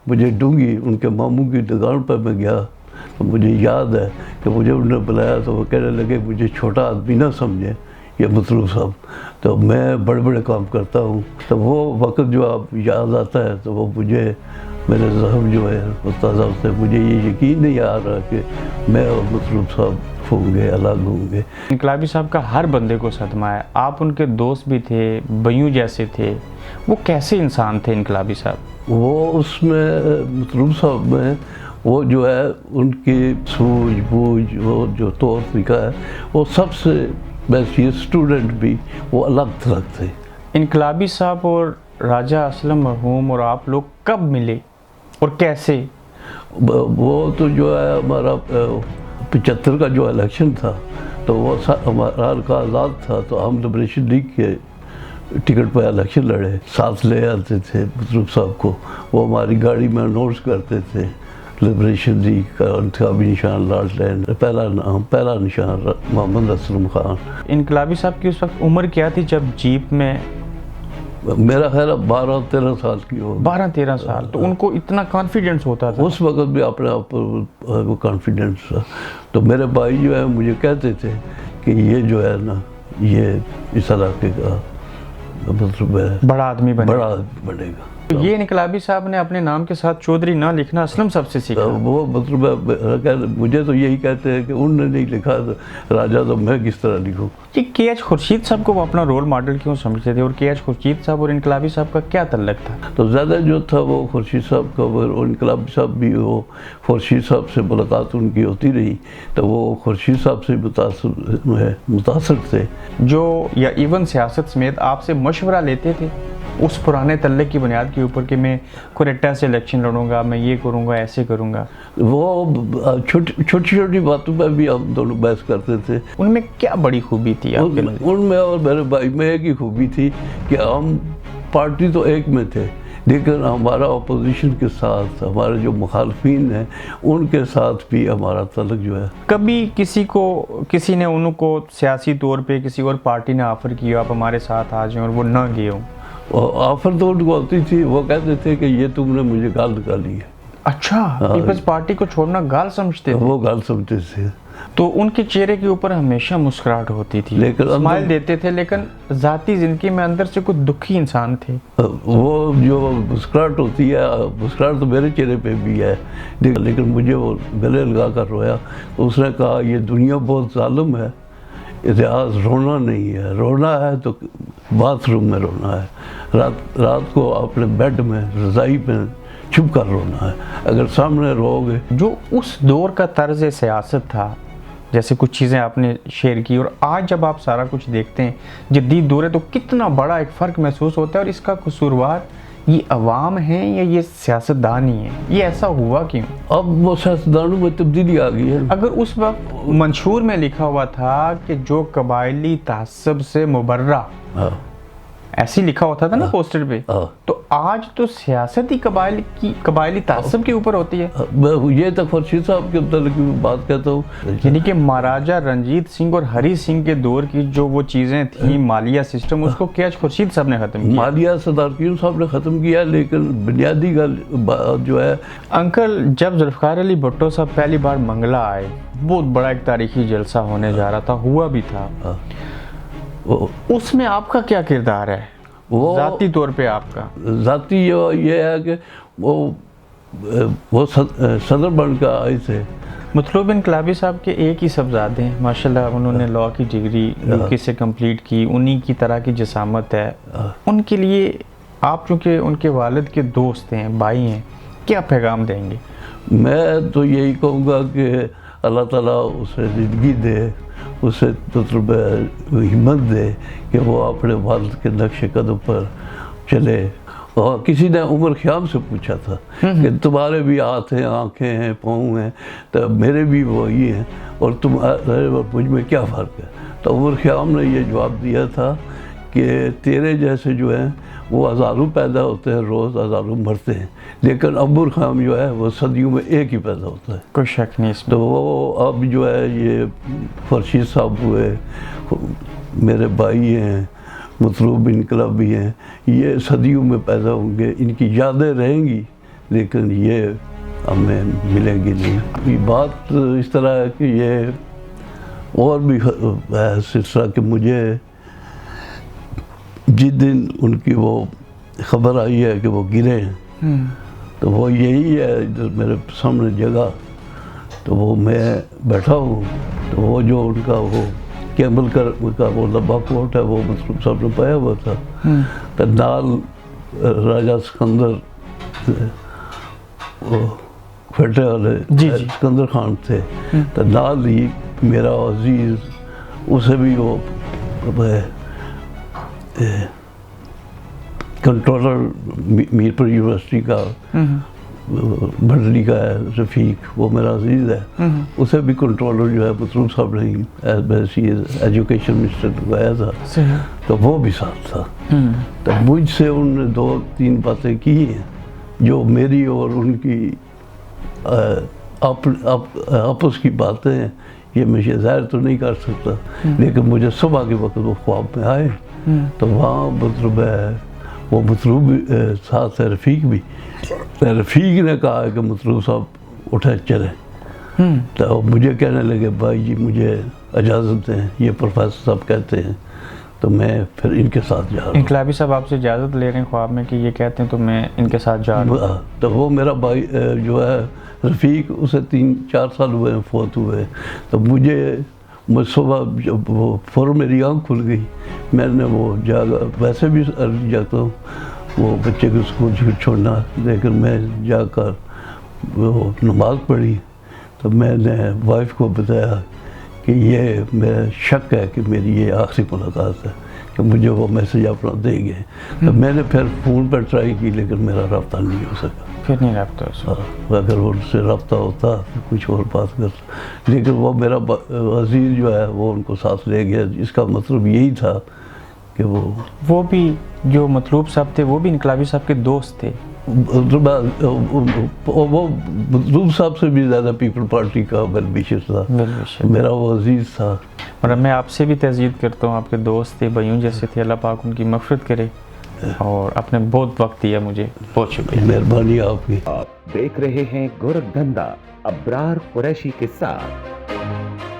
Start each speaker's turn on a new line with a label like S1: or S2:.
S1: مجھے ڈونگی ان کے ماموں کی دکان پر میں گیا تو مجھے یاد ہے کہ مجھے انہوں نے بلایا تو وہ کہنے لگے مجھے چھوٹا آدمی نہ سمجھیں یہ مطلوب صاحب، تو میں بڑے بڑے کام کرتا ہوں. تو وہ وقت جو آپ یاد آتا ہے تو وہ مجھے میرے ذہن جو ہے وہ تازہ ہوتا ہے. مجھے یہ یقین نہیں آ رہا کہ میں اور مطلوب صاحب ہوں گے، الگ ہوں گے.
S2: انقلابی صاحب کا ہر بندے کو صدمہ ہے. آپ ان کے دوست بھی تھے، بیوں جیسے تھے. وہ کیسے انسان تھے انقلابی صاحب؟
S1: وہ اس میں مطلوب صاحب میں وہ جو ہے ان کی سوجھ بوجھ، وہ جو طور طریقہ ہے وہ سب سے بیسٹ. یہ اسٹوڈنٹ بھی وہ الگ تھلگ تھے.
S2: انقلابی صاحب اور راجہ اسلم مرحوم اور آپ لوگ کب ملے اور کیسے؟
S1: وہ تو جو ہے ہمارا 75 کا جو الیکشن تھا تو وہ ہمارا کا آزاد تھا تو ہم لبریشن لیگ کے ٹکٹ پہ الیکشن لڑے. ساتھ لے آتے تھے مطلوب صاحب کو، وہ ہماری گاڑی میں اناؤنس کرتے تھے لبریشن لیگ کا انتخابی نشان لارڈ لینڈ، پہلا نشان محمد اسلم خان.
S2: انقلابی صاحب کی اس وقت عمر کیا تھی جب جیپ میں؟
S1: میرا خیال ہے 12-13 سال کی ہو.
S2: 12-13 سال. تو ان کو اتنا کانفیڈنس ہوتا تھا؟
S1: اس وقت بھی اپنے آپ پر وہ کانفیڈنس تھا. تو میرے بھائی جو ہے مجھے کہتے تھے کہ یہ جو ہے نا یہ اس علاقے کا مطلب ہے
S2: بڑا آدمی
S1: بڑا آدمی بنے گا.
S2: یہ انقلابی صاحب نے اپنے نام کے ساتھ چودھری نہ لکھنا اسلم صاحب سے سیکھا.
S1: وہ مطلب مجھے تو یہی کہتے ہیں کہ انہوں نے نہیں لکھا راجہ تو میں کس طرح لکھوں.
S2: کہ کے ایچ خورشید صاحب کو وہ اپنا رول ماڈل کیوں سمجھتے تھے اور کے ایچ خورشید صاحب اور انقلابی صاحب کا کیا تعلق تھا؟
S1: تو زیادہ جو تھا وہ خورشید صاحب کا، اور انقلابی صاحب بھی وہ خورشید صاحب سے ملاقات ان کی ہوتی رہی تو وہ خورشید صاحب سے متاثر تھے. جو
S2: یا ایون سیاست سمیت آپ سے مشورہ لیتے تھے اس پرانے تعلق کی بنیاد کے اوپر کہ میں کوریٹا سے الیکشن لڑوں گا، میں یہ کروں گا، ایسے کروں گا؟
S1: وہ چھوٹی چھوٹی باتوں پہ بھی ہم دونوں بحث کرتے تھے.
S2: ان میں کیا بڑی خوبی تھی آپ کے لئے؟
S1: ان میں اور میرے بھائی میں ایک ہی خوبی تھی کہ ہم پارٹی تو ایک میں تھے لیکن ہمارا اپوزیشن کے ساتھ، ہمارے جو مخالفین ہیں ان کے ساتھ بھی ہمارا تعلق جو ہے.
S2: کبھی کسی نے ان کو سیاسی طور پہ کسی اور پارٹی نے آفر کیا آپ ہمارے ساتھ آ جائیں اور وہ نہ گئے ہوں؟
S1: آفر تو ان کو ہوتی تھی، وہ کہتے تھے کہ یہ تم نے مجھے گال نکالی ہے.
S2: اچھا، پیپلز پارٹی کو چھوڑنا گال سمجھتے تھے؟
S1: وہ گال سمجھتے تھے.
S2: تو ان کے چہرے کے اوپر ہمیشہ مسکراہٹ ہوتی تھی، اسمائل دیتے تھے، لیکن ذاتی زندگی میں اندر سے کچھ دکھی انسان تھے.
S1: وہ جو مسکراہٹ ہوتی ہے، مسکراہٹ تو میرے چہرے پہ بھی ہے لیکن مجھے وہ گلے لگا کر رویا. اس نے کہا یہ دنیا بہت ظالم ہے، اتہاس رونا نہیں ہے، رونا ہے تو باتھ روم میں رونا ہے، رات کو اپنے بیڈ میں رضائی میں چھپ کر رونا ہے، اگر سامنے رو گے.
S2: جو اس دور کا طرز سیاست تھا، جیسے کچھ چیزیں آپ نے شیئر کی، اور آج جب آپ سارا کچھ دیکھتے ہیں جدید دور ہے تو کتنا بڑا ایک فرق محسوس ہوتا ہے. اور اس کا قصوروار یہ عوام ہیں یا یہ سیاستدان ہی ہیں؟ یہ ایسا ہوا کیوں؟
S1: اب وہ سیاستدانوں میں تبدیلی آ گئی ہے.
S2: اگر اس وقت منشور میں لکھا ہوا تھا کہ جو قبائلی تعصب سے مبرہ، ایسے لکھا ہوتا تھا نا پوسٹر پہ، تو آج تو سیاست ہی قبائلی تعصب کے اوپر ہوتی ہے.
S1: یہ تک خورشید صاحب کے متعلق بات کہتا ہوں،
S2: یعنی کہ مہاراجہ رنجیت سنگھ اور ہری سنگھ کے دور کی جو وہ چیزیں تھیں، مالیہ سسٹم، اس کو کے ایچ خورشید صاحب نے ختم کیا.
S1: مالیہ صدارکیوں صاحب نے ختم کیا، لیکن بنیادی بات جو ہے
S2: انکل، جب ذوالفقار علی بھٹو صاحب پہلی بار منگلہ آئے، بہت بڑا ایک تاریخی جلسہ ہونے جا رہا تھا، ہوا بھی تھا، اس میں آپ کا کیا کردار ہے ذاتی طور پہ؟ آپ کا
S1: ذاتی یہ ہے کہ وہ صدر بن کر آئے تھے.
S2: مطلوب انقلابی صاحب کے ایک ہی صاحبزادے ہیں ماشاءاللہ، انہوں نے لاء کی ڈگری یوکے سے کمپلیٹ کی، انہی کی طرح کی جسامت ہے. ان کے لیے آپ چونکہ ان کے والد کے دوست ہیں، بھائی ہیں، کیا پیغام دیں گے؟
S1: میں تو یہی کہوں گا کہ اللہ تعالیٰ اسے زندگی دے، اسے مطلب ہمت دے کہ وہ اپنے والد کے نقش قدم پر چلے. اور کسی نے عمر خیام سے پوچھا تھا کہ تمہارے بھی ہاتھ ہیں، آنکھیں ہیں، پاؤں ہیں، تو میرے بھی وہی ہیں اور تمہارے اور مجھ میں کیا فرق ہے؟ تو عمر خیام نے یہ جواب دیا تھا کہ تیرے جیسے جو ہیں وہ ہزاروں پیدا ہوتے ہیں روز، ہزاروں مرتے ہیں، لیکن عمر خیام جو ہے وہ صدیوں میں ایک ہی پیدا ہوتا ہے.
S2: کوئی شک نہیں اس میں.
S1: تو وہ اب جو ہے یہ خورشید صاحب ہوئے، میرے بھائی ہیں، مطلوب انقلابی ہیں، یہ صدیوں میں پیدا ہوں گے، ان کی یادیں رہیں گی لیکن یہ ہمیں ملے گی نہیں. یہ بات اس طرح ہے کہ یہ اور بھی ہے سلسلہ کہ مجھے جس دن ان کی وہ خبر آئی ہے کہ وہ گرے ہیں تو وہ یہی ہے ادھر میرے سامنے جگہ, تو وہ میں بیٹھا ہوں تو وہ جو ان کا وہ کیمل کا وہ لمبا کوٹ ہے وہ مطلب صاحب نے پایا ہوا تھا, تو نال راجہ سکندر وہ پھٹے والے سکندر خان تھے, تو نال ہی میرا عزیز اسے بھی وہ کنٹرولر میرپور یونیورسٹی کا بھنڈلی کا ہے رفیق, وہ میرا عزیز ہے, اسے بھی کنٹرولر جو ہے مطلوب صاحب نے ایجوکیشن منسٹر لگایا تھا, تو وہ بھی ساتھ تھا. تو مجھ سے ان نے 2-3 باتیں کی ہیں جو میری اور ان کی آپس کی باتیں ہیں, یہ میں ظاہر تو نہیں کر سکتا, لیکن مجھے صبح کے وقت وہ خواب میں آئے تو وہاں مطلب ہے وہ مطلوب ساتھ ہے رفیق بھی, رفیق نے کہا کہ مطلوب صاحب اٹھے چلے, تو مجھے کہنے لگے بھائی جی مجھے اجازت دیں, یہ پروفیسر صاحب کہتے ہیں, تو میں پھر ان کے ساتھ جا رہا ہوں.
S2: انقلابی صاحب آپ سے اجازت لے رہے ہیں خواب میں کہ یہ کہتے ہیں تو میں ان کے ساتھ جا رہا ہوں.
S1: تو وہ میرا بھائی جو ہے رفیق, اسے 3-4 سال ہوئے ہیں فوت ہوئے, تو مجھے صبح جب وہ فوراً میری آنکھ کھل گئی, میں نے وہ جاگا, ویسے بھی جاتا ہوں وہ بچے کو اسکول چھوڑنا, لیکن میں جا کر وہ نماز پڑھی, تو میں نے وائف کو بتایا کہ یہ میرا شک ہے کہ میری یہ آخری ملاقات ہے, کہ مجھے وہ میسیج اپنا دیں گے. تو میں نے پھر فون پر ٹرائی کی لیکن میرا رابطہ نہیں ہو سکا.
S2: پھر نہیں رابطہ ہو سکا.
S1: اگر ان سے رابطہ ہوتا تو کچھ اور بات کرتا, لیکن وہ میرا عزیز جو ہے وہ ان کو ساتھ لے گیا, جس کا مطلب یہی تھا کہ وہ
S2: بھی جو مطلوب صاحب تھے وہ بھی انقلابی صاحب کے دوست تھے.
S1: وہ مطلوب صاحب سے بھی زیادہ پیپل پارٹی کا ویل وشر تھا, میرا وہ عزیز تھا.
S2: اور میں آپ سے بھی تجدید کرتا ہوں, آپ کے دوست تھے, بھائیوں جیسے تھے, اللہ پاک ان کی مغفرت کرے, اور آپ نے بہت وقت دیا مجھے, بہت شکریہ.
S1: مہربانی آپ کی.
S3: آپ دیکھ رہے ہیں گورکھ دھندا ابرار قریشی کے ساتھ.